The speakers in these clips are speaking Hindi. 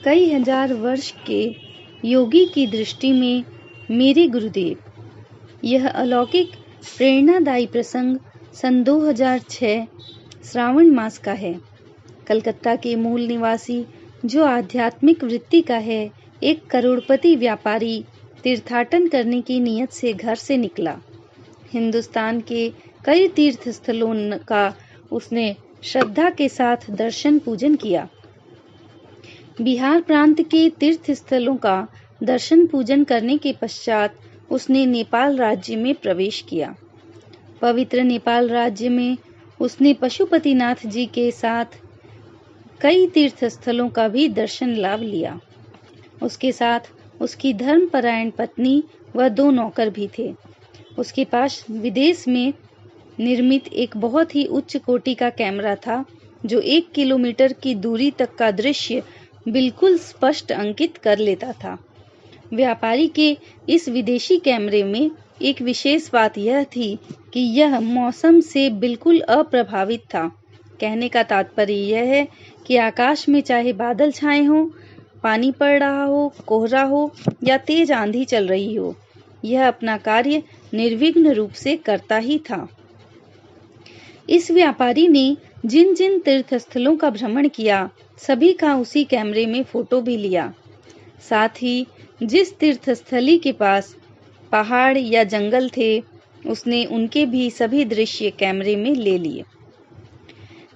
कई हजार वर्ष के योगी की दृष्टि में मेरे गुरुदेव। यह अलौकिक प्रेरणादायी प्रसंग सन 2006 श्रावण मास का है। कलकत्ता के मूल निवासी जो आध्यात्मिक वृत्ति का है, एक करोड़पति व्यापारी तीर्थाटन करने की नियत से घर से निकला। हिंदुस्तान के कई तीर्थ स्थलों का उसने श्रद्धा के साथ दर्शन पूजन किया। बिहार प्रांत के तीर्थ स्थलों का दर्शन पूजन करने के पश्चात उसने नेपाल राज्य में प्रवेश किया। पवित्र नेपाल राज्य में उसने पशुपतिनाथ जी के साथ कई तीर्थ स्थलों का भी दर्शन लाभ लिया। उसके साथ उसकी धर्मपरायण पत्नी व 2 नौकर भी थे। उसके पास विदेश में निर्मित एक बहुत ही उच्च कोटि का कैमरा था, जो 1 किलोमीटर की दूरी तक का दृश्य बिल्कुल स्पष्ट अंकित कर लेता था। व्यापारी के इस विदेशी कैमरे में एक विशेष बात यह थी कि यह मौसम से बिल्कुल अप्रभावित था। कहने का तात्पर्य यह है कि आकाश में चाहे बादल छाए हों, पानी पड़ रहा हो, कोहरा हो या तेज आंधी चल रही हो, यह अपना कार्य निर्विघ्न रूप से करता ही था। इस व्यापारी ने जिन जिन तीर्थ स्थलों का भ्रमण किया, सभी का उसी कैमरे में फोटो भी लिया। साथ ही जिस तीर्थस्थली के पास पहाड़ या जंगल थे, उसने उनके भी सभी दृश्य कैमरे में ले लिए।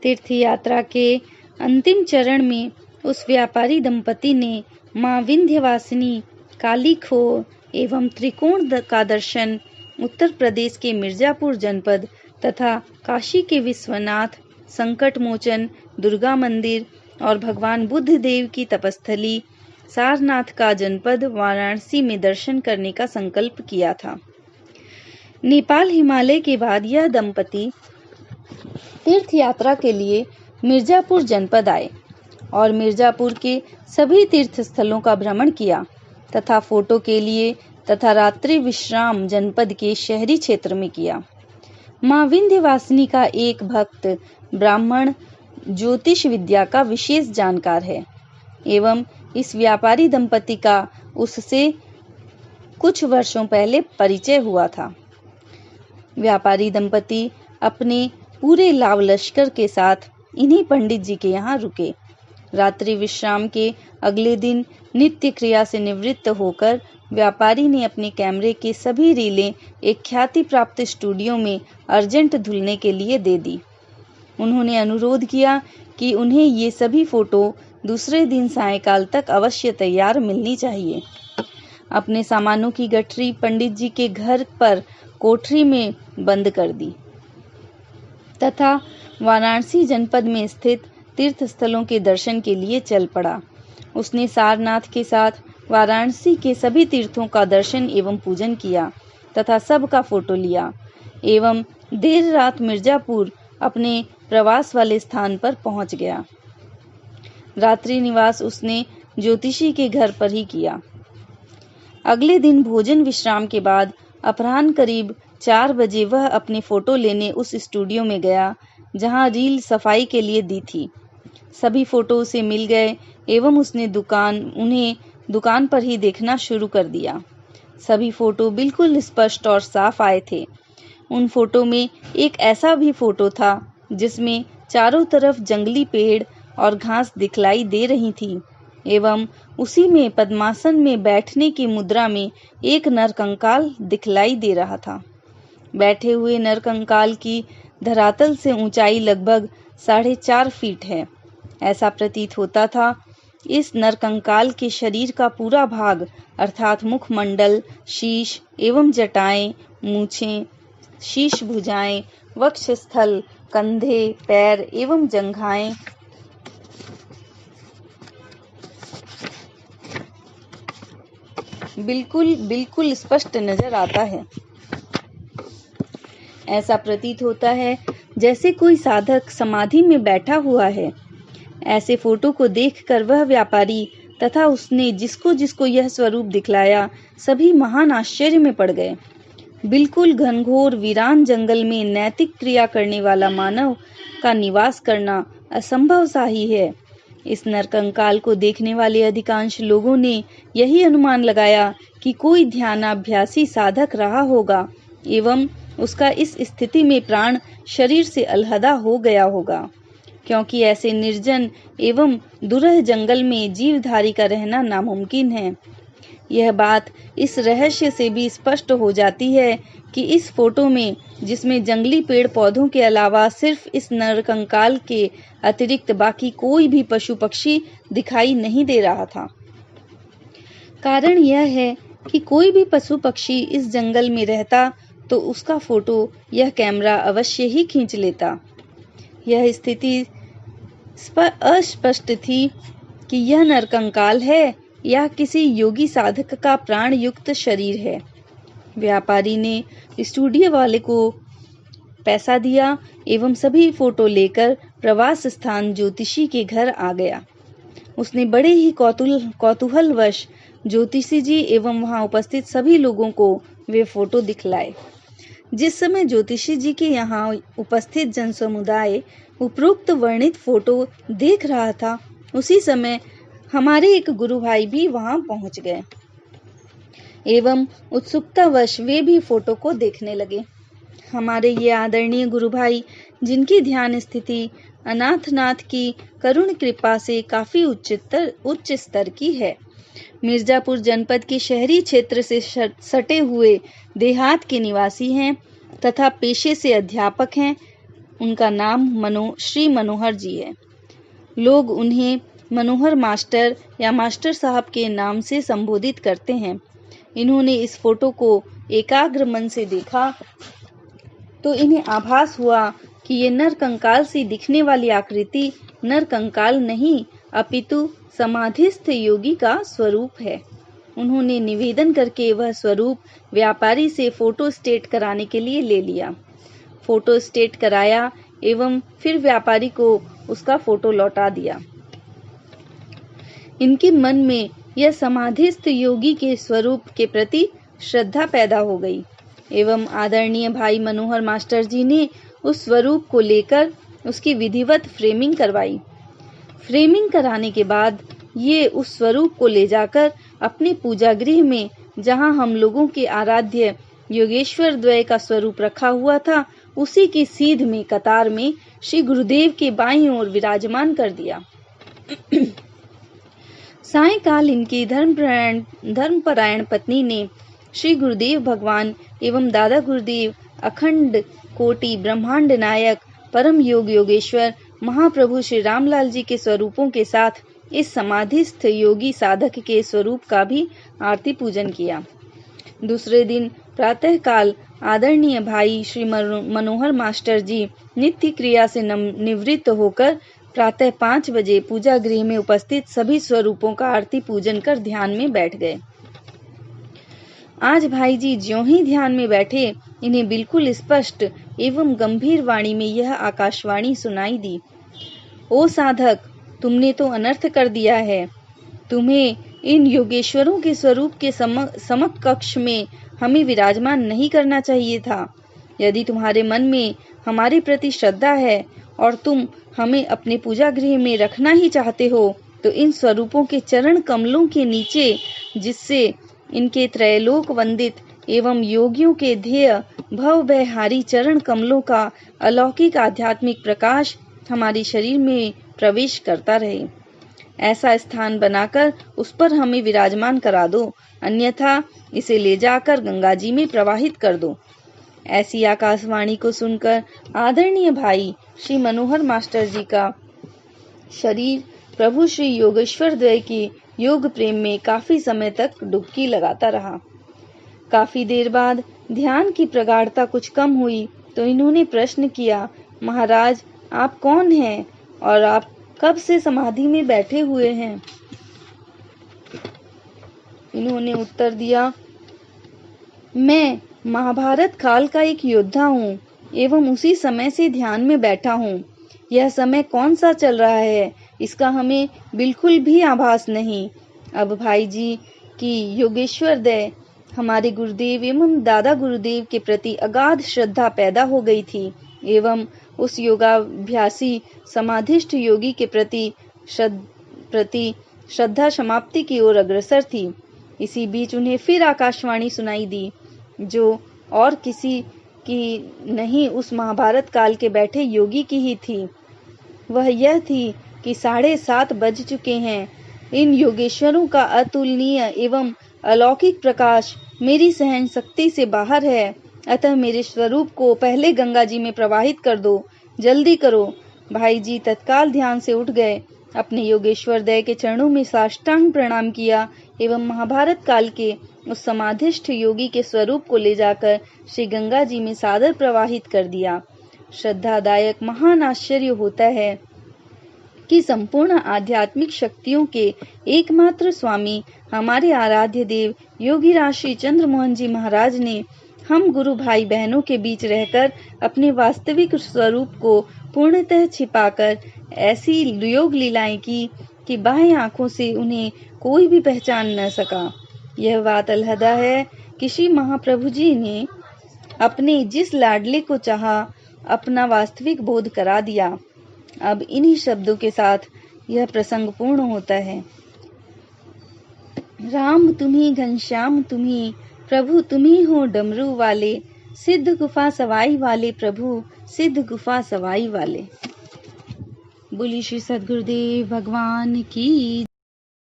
तीर्थ यात्रा के अंतिम चरण में उस व्यापारी दंपति ने मां विंध्यवासिनी, काली खोह एवं त्रिकोण का दर्शन उत्तर प्रदेश के मिर्जापुर जनपद तथा काशी के विश्वनाथ, संकट मोचन, दुर्गा मंदिर और भगवान बुद्ध देव की तपस्थली सारनाथ का जनपद वाराणसी में दर्शन करने का संकल्प किया था। नेपाल हिमालय के बाद यह दंपति तीर्थ यात्रा के लिए मिर्जापुर जनपद आए और मिर्जापुर के सभी तीर्थ स्थलों का भ्रमण किया तथा फोटो के लिए तथा रात्रि विश्राम जनपद के शहरी क्षेत्र में किया। मां विंध्यवासिनी का एक भक्त ब्राह्मण ज्योतिष विद्या का विशेष जानकार है एवं इस व्यापारी दंपति का उससे कुछ वर्षों पहले परिचय हुआ था। व्यापारी दंपति अपने पूरे लाव लश्कर के साथ इन्हीं पंडित जी के यहाँ रुके। रात्रि विश्राम के अगले दिन नित्य क्रिया से निवृत्त होकर व्यापारी ने अपने कैमरे के सभी रीलें एक ख्याति प्राप्त स्टूडियो में अर्जेंट धुलने के लिए दे दी। उन्होंने अनुरोध किया कि उन्हें ये सभी फोटो दूसरे दिन सायंकाल तक अवश्य तैयार मिलनी चाहिए। अपने सामानों की गठरी पंडित जी के घर पर कोठरी में बंद कर दी तथा वाराणसी जनपद में स्थित तीर्थ स्थलों के दर्शन के लिए चल पड़ा। उसने सारनाथ के साथ वाराणसी के सभी तीर्थों का दर्शन एवं पूजन किया तथा सबका फोटो लिया एवं देर रात मिर्जापुर अपने प्रवास वाले स्थान पर पहुंच गया। रात्रि निवास उसने ज्योतिषी के घर पर ही किया। अगले दिन भोजन विश्राम के बाद अपराह्न करीब 4 बजे वह अपने फोटो लेने उस स्टूडियो में गया जहां रील सफाई के लिए दी थी। सभी फोटो उसे मिल गए एवं उसने उन्हें दुकान पर ही देखना शुरू कर दिया। सभी फोटो बिल्कुल स्पष्ट और साफ आए थे। उन फोटो में एक ऐसा भी फोटो था जिसमें चारों तरफ जंगली पेड़ और घास दिखलाई दे रही थी एवं उसी में पद्मासन में बैठने की मुद्रा में एक नरकंकाल दिखलाई दे रहा था। बैठे हुए नरकंकाल की धरातल से ऊंचाई लगभग 4.5 फीट है। ऐसा प्रतीत होता था इस नरकंकाल के शरीर का पूरा भाग अर्थात मुखमंडल, शीश एवं जटाएं, मूछें, शीश भुजाएं, वक्षस्थल, कंधे, पैर एवं जंघाएं बिल्कुल स्पष्ट नजर आता है। ऐसा प्रतीत होता है जैसे कोई साधक समाधि में बैठा हुआ है। ऐसे फोटो को देखकर वह व्यापारी तथा उसने जिसको जिसको यह स्वरूप दिखलाया, सभी महान आश्चर्य में पड़ गए। बिल्कुल घनघोर वीरान जंगल में नैतिक क्रिया करने वाला मानव का निवास करना असंभव सा ही है। इस नरकंकाल को देखने वाले अधिकांश लोगों ने यही अनुमान लगाया कि कोई ध्यानाभ्यासी साधक रहा होगा एवं उसका इस स्थिति में प्राण शरीर से अलहदा हो गया होगा, क्योंकि ऐसे निर्जन एवं दुरह जंगल में जीवधारी का रहना नामुमकिन है। यह बात इस रहस्य से भी स्पष्ट हो जाती है कि इस फोटो में, जिसमें जंगली पेड़ पौधों के अलावा सिर्फ इस नरकंकाल के अतिरिक्त बाकी कोई भी पशु पक्षी दिखाई नहीं दे रहा था। कारण यह है कि कोई भी पशु पक्षी इस जंगल में रहता तो उसका फोटो यह कैमरा अवश्य ही खींच लेता। यह स्थिति अस्पष्ट थी कि यह नरकंकाल है या किसी योगी साधक का प्राण युक्त शरीर है। व्यापारी ने स्टूडियो वाले को पैसा दिया एवं सभी फोटो लेकर प्रवास स्थान ज्योतिषी के घर आ गया। उसने बड़े ही कौतूहलवश ज्योतिषी जी एवं वहां उपस्थित सभी लोगों को वे फोटो दिखलाए। जिस समय ज्योतिषी जी के यहाँ उपस्थित जनसमुदाय उपरोक्त वर्णित फोटो देख रहा था, उसी समय हमारे एक गुरु भाई भी वहां पहुंच गए एवं उत्सुकतावश वे भी फोटो को देखने लगे। हमारे ये आदरणीय गुरु भाई, जिनकी ध्यान स्थिति अनाथनाथ की करुण कृपा से काफी उच्च स्तर की है, मिर्जापुर जनपद के शहरी क्षेत्र से सटे हुए देहात के निवासी हैं तथा पेशे से अध्यापक हैं। उनका नाम श्री मनोहर जी है। लोग उन्हें मनोहर मास्टर या मास्टर साहब के नाम से संबोधित करते हैं। इन्होंने इस फोटो को एकाग्र मन से देखा तो इन्हें आभास हुआ कि ये नरकंकाल सी दिखने वाली आकृति नरकंकाल नहीं अपितु समाधिस्थ योगी का स्वरूप है। उन्होंने निवेदन करके वह स्वरूप व्यापारी से फोटो स्टेट कराने के लिए ले लिया। फोटो स्टेट कराया एवं फिर व्यापारी को उसका फोटो लौटा दिया। इनके मन में यह समाधिस्थ योगी के स्वरूप के प्रति श्रद्धा पैदा हो गई एवं आदरणीय भाई मनोहर मास्टर जी ने उस स्वरूप को लेकर उसकी विधिवत फ्रेमिंग करवाई। फ्रेमिंग कराने के बाद ये उस स्वरूप को ले जाकर अपने पूजा गृह में, जहां हम लोगों के आराध्य योगेश्वर द्वय का स्वरूप रखा हुआ था, उसी की सीध में कतार में श्री गुरुदेव के बाईं ओर विराजमान कर दिया। सायंकाल इनकी धर्मपरायण पत्नी ने श्री गुरुदेव भगवान एवं दादा गुरुदेव अखंड कोटि ब्रह्मांड नायक परम योगेश्वर महाप्रभु श्री रामलाल जी के स्वरूपों के साथ इस समाधिस्थ योगी साधक के स्वरूप का भी आरती पूजन किया। दूसरे दिन प्रातः काल आदरणीय भाई श्री मनोहर मास्टर जी नित्य क्रिया से निवृत्त होकर प्रातः 5 बजे पूजा गृह में उपस्थित सभी स्वरूपों का आरती पूजन कर ध्यान में बैठ गए। आज भाई जी ज्यों ही ध्यान में बैठे, इन्हें बिल्कुल स्पष्ट एवं गंभीर वाणी में यह आकाशवाणी सुनाई दी। ओ साधक, तुमने तो अनर्थ कर दिया है। तुम्हें इन योगेश्वरों के स्वरूप के समकक्ष में हमें विराजमान नहीं करना चाहिए था। यदि तुम्हारे मन में हमारे प्रति श्रद्धा है और तुम हमें अपने पूजा गृह में रखना ही चाहते हो, तो इन स्वरूपों के चरण कमलों के नीचे, जिससे इनके त्रैलोक वंदित एवं योगियों के ध्येय भवभयहारी चरण कमलों का अलौकिक आध्यात्मिक प्रकाश हमारे शरीर में प्रवेश करता रहे, ऐसा स्थान बनाकर उस पर हमें विराजमान करा दो, अन्यथा इसे ले जाकर गंगा जी में प्रवाहित कर दो। ऐसी आकाशवाणी को सुनकर आदरणीय भाई श्री मनोहर मास्टर जी का शरीर प्रभु श्री योगेश्वर द्वय की योग प्रेम में काफी समय तक डुबकी लगाता रहा। काफी देर बाद ध्यान की प्रगाढ़ता कुछ कम हुई तो इन्होंने प्रश्न किया, महाराज आप कौन हैं और आप कब से समाधि में बैठे हुए हैं? इन्होंने उत्तर दिया, मैं महाभारत काल का एक योद्धा हूँ एवं उसी समय से ध्यान में बैठा हूँ। यह समय कौन सा चल रहा है इसका हमें बिल्कुल भी आभास नहीं। अब भाई जी की योगेश्वर दय हमारे गुरुदेव एवं दादा गुरुदेव के प्रति अगाध श्रद्धा पैदा हो गई थी एवं उस योगाभ्यासी समाधिष्ठ योगी के प्रति प्रति श्रद्धा समाप्ति की ओर अग्रसर थी। इसी बीच उन्हें फिर आकाशवाणी सुनाई दी, जो और किसी की नहीं उस महाभारत काल के बैठे योगी की ही थी। वह यह थी कि 7:30 बज चुके हैं। इन योगेश्वरों का अतुलनीय एवं अलौकिक प्रकाश मेरी सहन शक्ति से बाहर है, अतः मेरे स्वरूप को पहले गंगा जी में प्रवाहित कर दो, जल्दी करो। भाई जी तत्काल ध्यान से उठ गए, अपने योगेश्वर दय के चरणों में साष्टांग प्रणाम किया एवं महाभारत काल के उस समाधिष्ठ योगी के स्वरूप को ले जाकर श्री गंगा जी में सादर प्रवाहित कर दिया। श्रद्धादायक महान आश्चर्य होता है कि संपूर्ण आध्यात्मिक शक्तियों के एकमात्र स्वामी हमारे आराध्य देव योगीराज श्री चंद्रमोहन जी महाराज ने हम गुरु भाई बहनों के बीच रहकर अपने वास्तविक स्वरूप को पूर्णतः छिपाकर ऐसी योग लीलाएं की कि बाह्य आंखों से उन्हें कोई भी पहचान न सका। यह बात अलहदा है कि श्री महाप्रभु जी ने अपने जिस लाडले को चाहा अपना वास्तविक बोध करा दिया। अब इन्हीं शब्दों के साथ यह प्रसंग पूर्ण होता है। राम तुम्ही, घनश्याम तुम्ही, प्रभु तुम्ही हो डमरू वाले, सिद्ध गुफा सवाई वाले प्रभु, सिद्ध गुफा सवाई वाले। बोली श्री सद्गुरुदेव भगवान की।